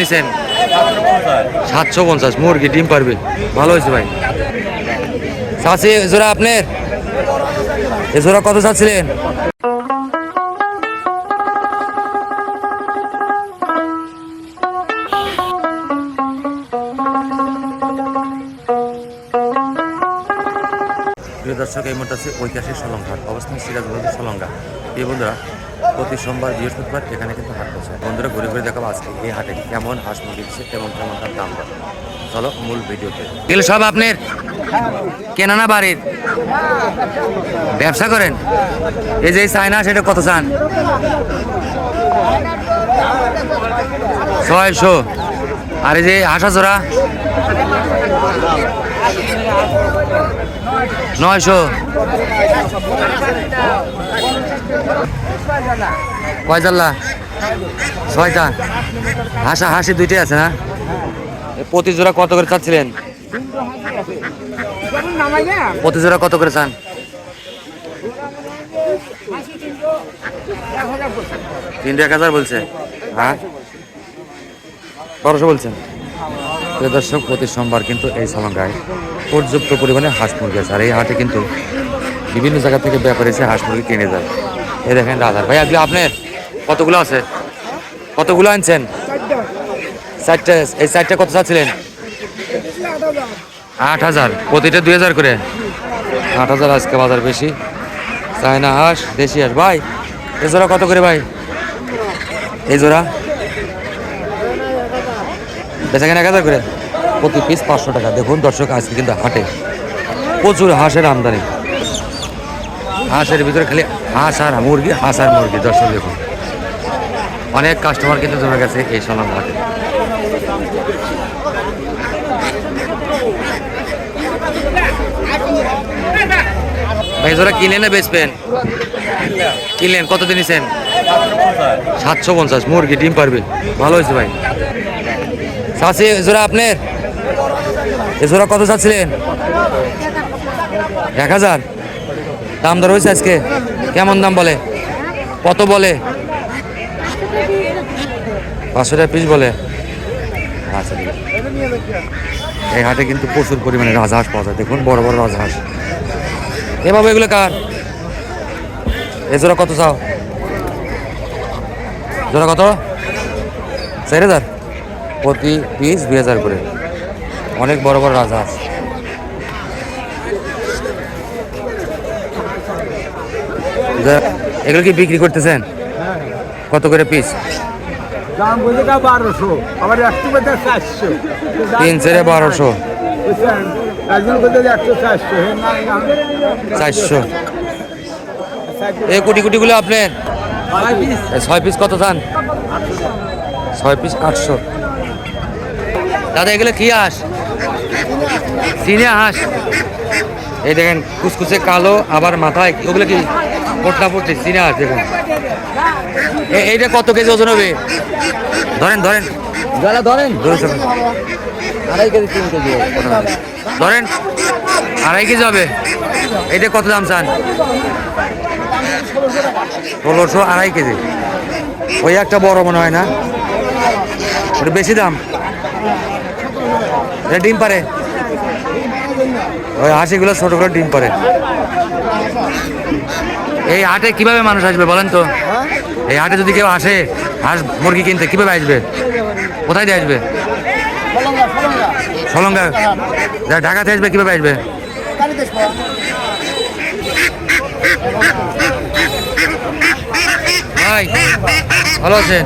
নিছেন 750 মুরগি ডিম পারবে, ভালো হয়েছে ভাই। চাচি জোড়া আপনার এ জোড়া কত চাচ্ছিলেন? প্রিয় দর্শক, এই মুহূর্তে আছে ঐতিহাসিক সলংঘাট, অবস্থান সিরাজগঞ্জ সলংঘাট। এই বন্ধুরা প্রতি সোমবার বৃহস্পতিবার এখানে কিন্তু হাট বসে। বন্ধুরা ঘুরে ঘুরে দেখাবো আজকে এই হাটে কেমন হাঁস মুরগি দিচ্ছে এবং কেমন তার দাম দর। চলো মূল ভিডিওতে। এগুলো সব আপনার কেনা না বাড়ির? ব্যবসা করেন? এই যে চায়না সেটা কত চান? 600। আর এই যে হাঁসা জোড়া 900। কয় জাল্লা? 6টা। হাঁসা হাসি 2টাই আছে না? প্রতি জোড়া কত করে চাচ্ছিলেন? প্রতি জোড়া কত করে চান? 3,000 বলছে। হ্যাঁ 1200 বলছেন। দর্শক প্রতি সোমবার কিন্তু এই সলংঘাটায় পর্যাপ্ত পরিমাণে হাঁস মুরগি আছে। আর এই হাটে কিন্তু বিভিন্ন জায়গা থেকে ব্যাপারী এসে হাঁস মুরগি কিনে যায়। এই দেখেন রাজার ভাই, আজকে আপনার কতগুলো আছে? কতগুলো আনছেন? 4টা। এই 4টা কত চাচ্ছিলেন? 8,000। প্রতিটা 2,000 করে। 8,000 আজকে বাজার বেশি। চায়না হাঁস, দেশি হাঁস। ভাই এই জোড়া কত করে ভাই? এই জোড়া বেচা কেনা 1,000 করে, প্রতি পিস 500 টাকা। দেখুন দর্শক, আজকে কিন্তু হাটে প্রচুর হাঁসের আমদানি। হাঁসের ভিতরে খালি হাঁস আর মুরগি, হাঁস আর মুরগি। দর্শক দেখুন, অনেক কাস্টমার কিন্তু জমে গেছে এই সলং হাটে। ভাই জোড়া কিনে না বেচবেন? কিনলেন, কত দিয়েছেন? 750। মুরগি ডিম পারবে, ভালো হয়েছে ভাই। চাচি জোড়া আপনার এ জোড়া কত চাচ্ছিলেন? 1,000। দাম দর হয়েছে আজকে? কেমন দাম বলে? কত বলে? 500 টাকা পিস বলে। আচ্ছা, এই হাটে কিন্তু প্রচুর পরিমাণে রাজহাঁস পাওয়া যায়। দেখুন বড় বড় রাজহাঁস। এ বাবু এগুলো কার? এ জোড়া কত চাও? জোড়া কত? 4,000। প্রতি পিস 2,000 করে। অনেক বড় বড় রাজহাঁস। এগুলো কি বিক্রি করতেছেন? কত করে পিস? দাম বলতে 1200, আবার একটু বলতে 400। 3 4 1200। একজন বলতে 100 400। এই কোটি কোটিগুলো আপনার? 6 পিস কত চান? 6 পিস 800। দাদা এগুলো কি হাঁস? চীনা হাঁস। এই দেখেন কুচকুচে কালো, আবার মাথায় ওগুলো কি পোটলা পড়ছে চীনা হাঁস। দেখুন এইটা কত কেজি ওজন হবে? ধরেন ধরেন ধরেন 2.5 কেজি 3 কেজি ধরেন 2.5 কেজি হবে। এইটা কত দাম চান? 1600। 2.5 কেজি। ওই একটা বড় মনে হয় না, ওটা বেশি দাম। এটা ডিম পারে? ওই হাঁসিগুলো ছোট করে ডিম পারে। এই হাটে কিভাবে মানুষ আসবে বলেন তো? এই হাটে যদি কেউ আসে হাঁস মুরগি কিনতে, কিভাবে আসবে? কোথায় দিয়ে আসবে? সলংঘা। যারা ঢাকাতে আসবে কিভাবে আসবে? ভাই ভালো আছেন?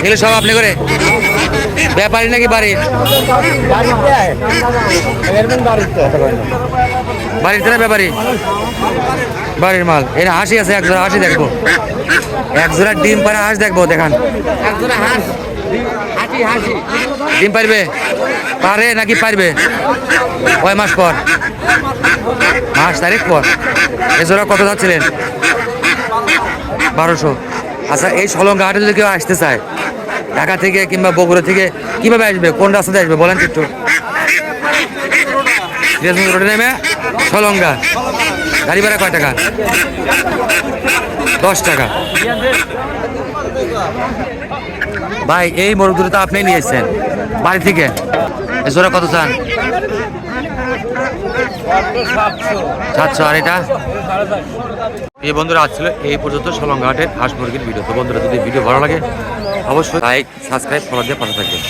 এগুলো সব আপনি করে ব্যাপারী নাকি বাড়ির? বাড়িতে না ব্যাপারী? বাড়ির মাল। এর হাসি আছে, এক জোড়া হাসি দেখবো, এক জোড়া ডিম পারে হাঁস দেখবো। দেখান ডিম পারবে? পারে নাকি পারবে? কয় মাস পর? 5 তারিখ পর। এ জোড়া কত যাচ্ছিলেন? 1200। আচ্ছা, এই সলংঘা হাটে যদি কেউ আসতে চায় ঢাকা থেকে কিংবা বগুড়া থেকে, কিভাবে আসবে? কোন রাস্তাতে আসবে বলেন একটু? রোডে নেমে সলংঘা। গাড়ি ভাড়া কয় টাকা? 10 টাকা। ভাই এই মোরগ দুটো তো আপনি নিয়েছেন বাড়ি থেকে, এ জোড়া কত চান? 700। আর এটা এই বন্ধুরা আসছিল এই পর্যন্ত সলঙ্গাহাটের হাঁস মুরগির ভিডিও। তো বন্ধুরা যদি ভিডিও ভালো লাগে অবশ্যই লাইক সাবস্ক্রাইব ফলো দিয়ে পাশে থাকবেন।